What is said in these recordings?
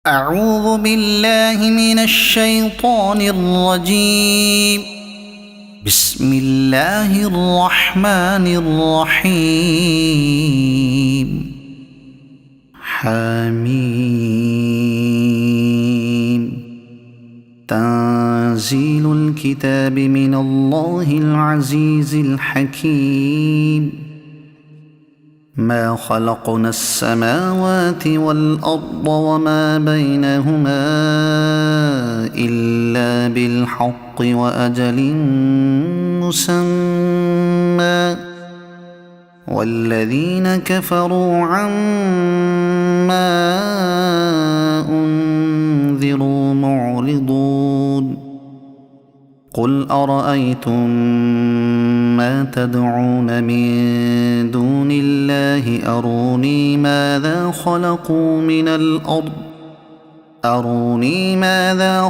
أعوذ بالله من الشيطان الرجيم. بسم الله الرحمن الرحيم. حميم. تنزيل الكتاب من الله العزيز الحكيم. ما خلقنا السماوات والأرض وما بينهما إلا بالحق وأجل مسمى والذين كفروا عما أنذروا معرضون. قل أرأيتم ما تدعون من دون الله أروني ماذا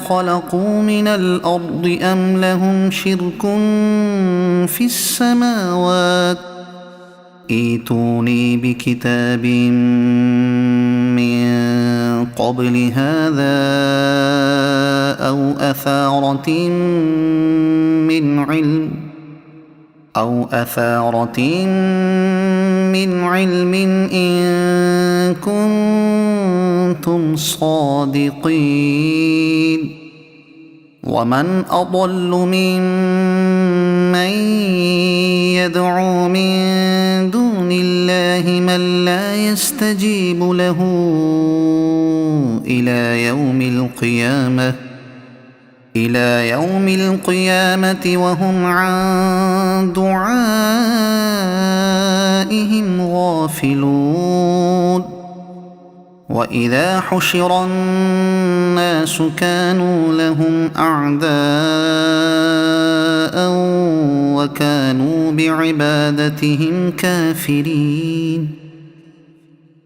خلقوا من الأرض أم لهم شرك في السماوات ائتوني بكتاب من قبل هذا أو أثارة من علم إن كنتم صادقين. ومن أضل ممن يدعو من دون الله من لا يستجيب له إلى يوم القيامة وهم عن دعائهم غافلون. وإذا حشر الناس كانوا لهم أعداء وكانوا بعبادتهم كافرين.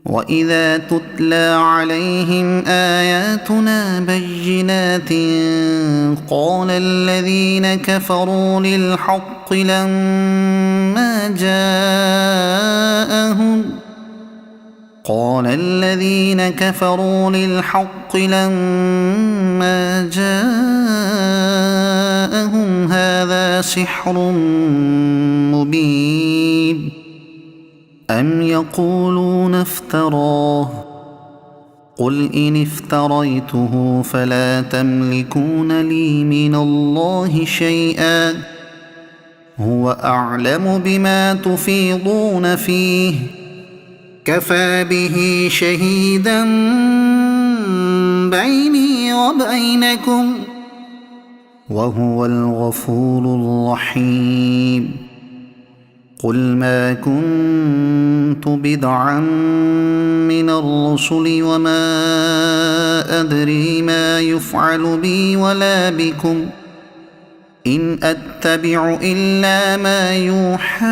وإذا تتلى عليهم آياتنا بينات قال الذين كفروا للحق لما جاءهم هذا سحر مبين. أم يقولون افتراه قل إن افتريته فلا تملكون لي من الله شيئا هو أعلم بما تفيضون فيه كفى به شهيدا بيني وبينكم وهو الغفور الرحيم. قل ما كنت بدعا من الرسل وما أدري ما يفعل بي ولا بكم إن أتبع إلا ما يوحى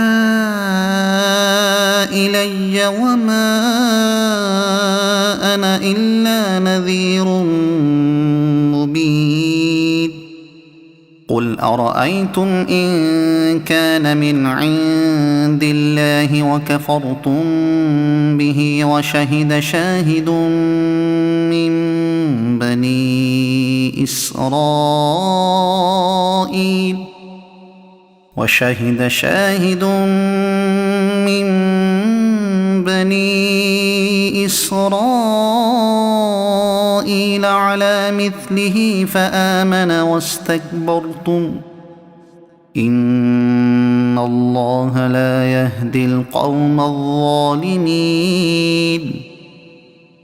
إلي وما أنا إلا نذير مبين. قل أرأيتم إن كان من عند الله وكفرتم به وشهد شاهد من بني إسرائيل على مثله فآمن واستكبرتم إن الله لا يهدي القوم الظالمين.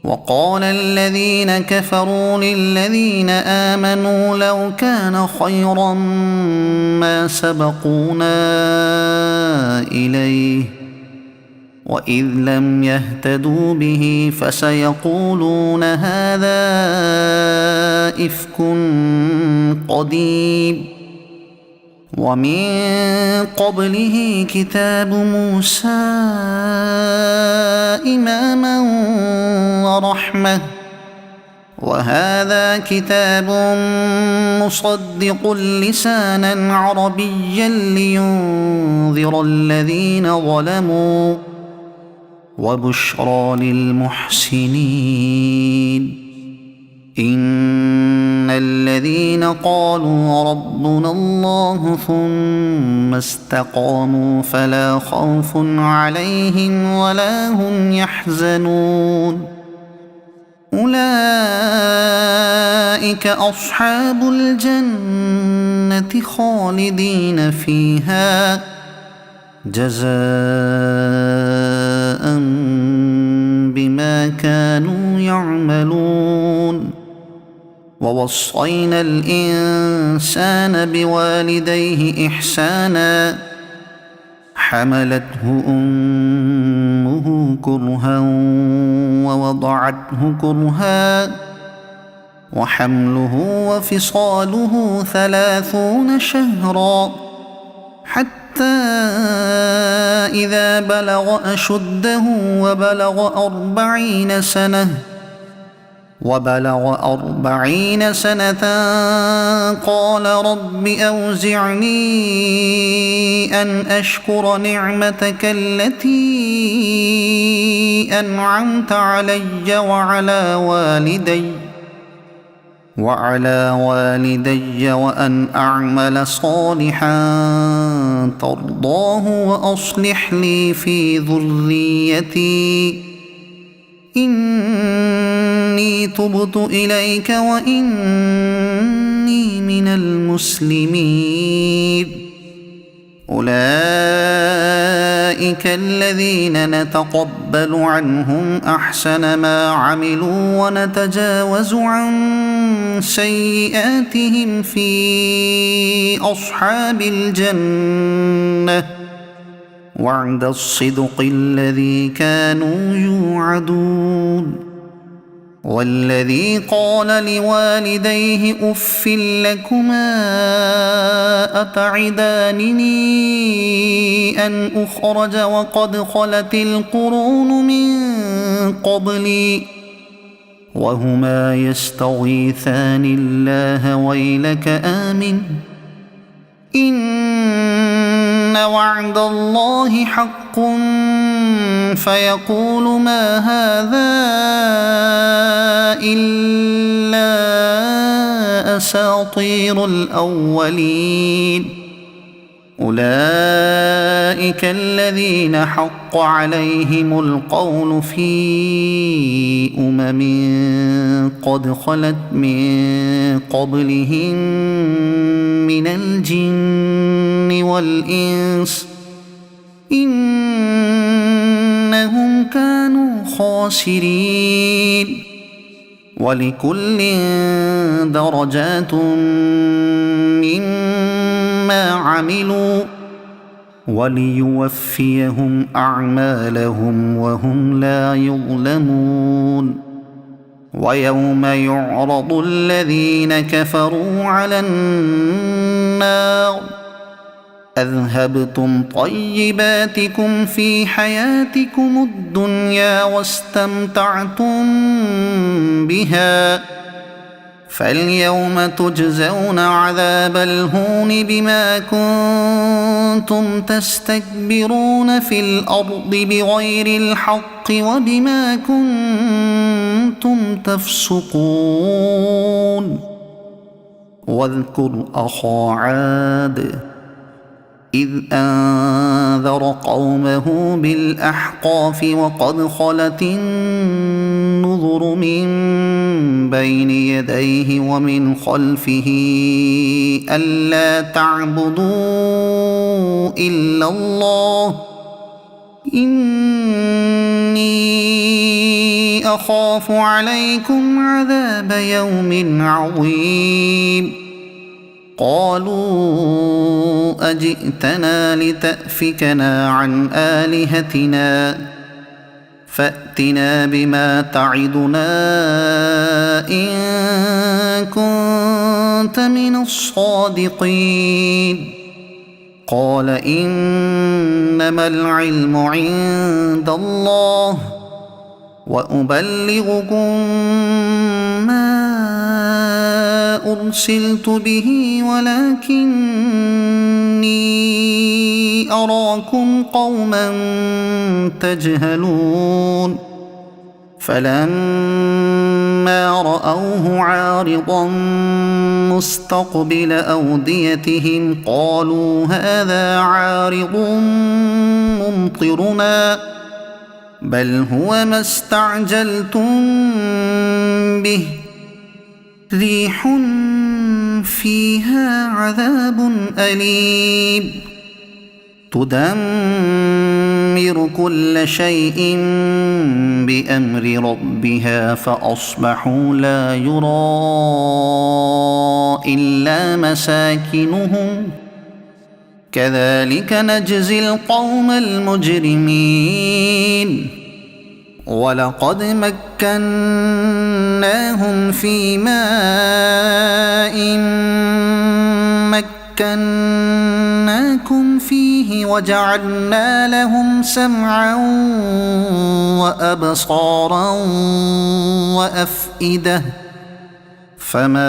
وقال الذين كفروا للذين آمنوا لو كان خيرا ما سبقونا إليه وإذ لم يهتدوا به فسيقولون هذا إفك قديم. ومن قبله كتاب موسى إماما ورحمة وهذا كتاب مصدق لسانا عربيا لينذر الذين ظلموا وبشرى للمحسنين. إن الذين قالوا ربنا الله ثم استقاموا فلا خوف عليهم ولا هم يحزنون أولئك أصحاب الجنة خالدين فيها جزاء بما كانوا يعملون ووصينا الإنسان بوالديه إحسانا حملته أمه كرها ووضعته كرها وحمله وفصاله 30 شهرا حتى إذا بلغ أشده وبلغ 40 سنة قال رب أوزعني أن أشكر نعمتك التي أنعمت علي وعلى والدي وأن أعمل صالحا ترضاه وأصلح لي في ذريتي إني تبت إليك وإني من المسلمين أولئك الذين نتقبل عنهم أحسن ما عملوا ونتجاوز عن سيئاتهم في أصحاب الجنة وعد الصدق الذي كانوا يوعدون والذي قال لوالديه أف لكما أتعدانني أن أخرج وقد خلت القرون من قبلي وهما يستغيثان الله ويلك آمن إن وعد الله حق فيقول ما هذا إلا أساطير الأولين أولئك الذين حق عليهم القول في قد خلت من قبلهم من الجن والإنس إنهم كانوا خاسرين ولكل درجات مما عملوا وليوفيهم أعمالهم وهم لا يظلمون ويوم يعرض الذين كفروا على النار أذهبتم طيباتكم في حياتكم الدنيا واستمتعتم بها فاليوم تجزون عذاب الهون بما كنتم تستكبرون في الأرض بغير الحق وبما كنتم تفسقون واذكر أخا عاد إذ أنذر قومه بالأحقاف وقد خلت النذر من بين يديه ومن خلفه ألا تعبدوا إلا الله إني أخاف عليكم عذاب يوم عظيم قالوا أجئتنا لتأفكنا عن آلهتنا فأتنا بما تعدنا إن كنت من الصادقين قال إنما العلم عند الله وأبلغكم ما أرسلت به ولكني أراكم قوما تجهلون فلما رأى رأوه عارضا مستقبل أوديتهم قالوا هذا عارض ممطرنا بل هو ما استعجلتم به ريح فيها عذاب أليم تدمر كل شيء بأمر ربها فأصبحوا لا يرى إلا مساكنهم كذلك نجزي القوم المجرمين ولقد مكناهم في ماء مكناكم فيه وجعلنا لهم سمعا وأبصارا وأفئدة فما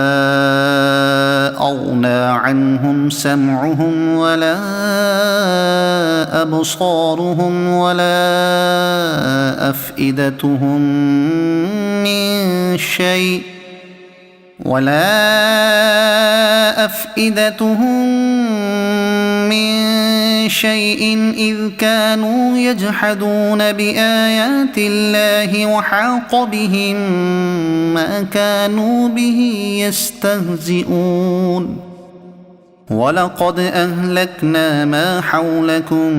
أغنى عنهم سمعهم ولا أبصارهم ولا أفئدتهم من شيء إذ كانوا يجحدون بآيات الله وحاق بهم ما كانوا به يستهزئون ولقد أهلكنا ما حولكم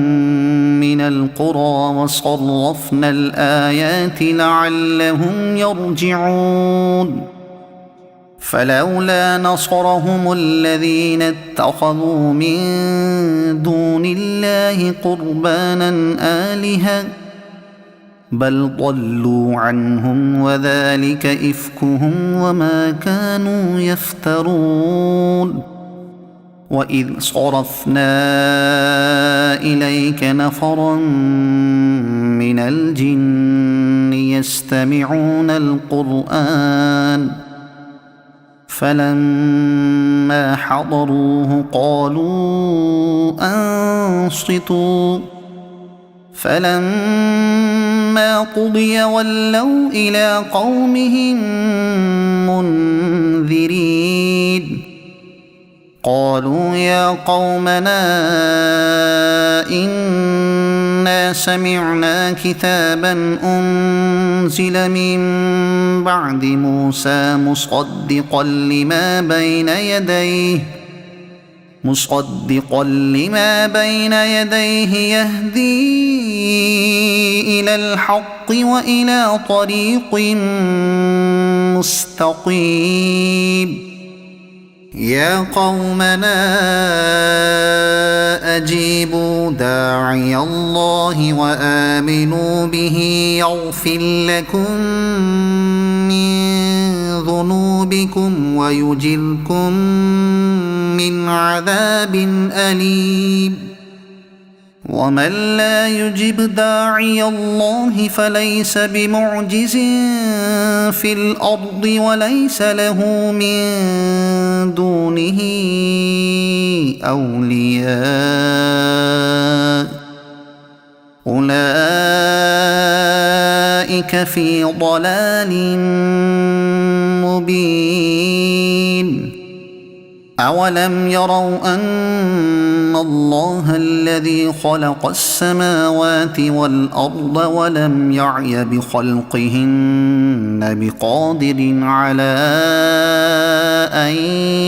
من القرى وصرفنا الآيات لعلهم يرجعون فلولا نصرهم الذين اتخذوا من دون الله قربانا آلهة بل ضلوا عنهم وذلك إفكهم وما كانوا يفترون وإذ صرفنا إليك نفرا من الجن يستمعون القرآن فلما حضروه قالوا أنصتوا فلما قضي ولوا إلى قومهم منذرين قالوا يا قومنا إنا سمعنا كتابا أنزل من بعد موسى مصدقا لما بين يديه يهدي إلى الحق وإلى طريق مستقيم يا قومنا أجيبوا داعي الله وآمنوا به يغفر لكم من ذنوبكم ويجركم من عذاب أليم ومن لا يجب داعي الله فليس بمعجز في الأرض وليس له من دونه أولياء أولئك في ضلال مبين أولم يروا أن الله الذي خلق السماوات والأرض ولم يعي بخلقهن بقادر على أن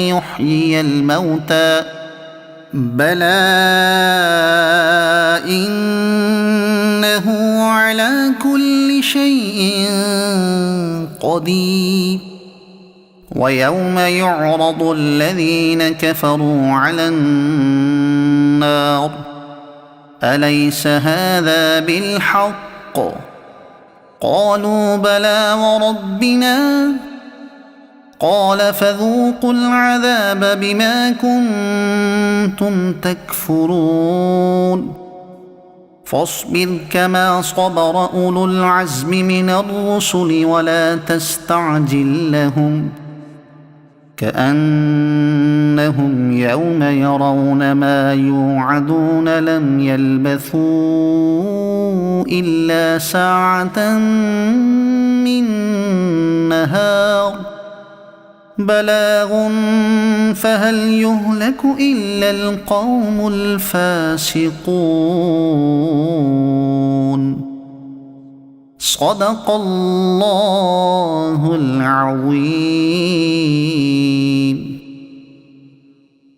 يحيي الموتى بلى إنه على كل شيء قدير ويوم يعرض الذين كفروا على النار أليس هذا بالحق قالوا بلى وربنا قال فذوقوا العذاب بما كنتم تكفرون فاصبر كما صبر أولو العزم من الرسل ولا تستعجل لهم كأنهم يوم يرون ما يوعدون لم يلبثوا إلا ساعة من نهار بلاغ فهل يهلك إلا القوم الفاسقون. صدق الله العظيم.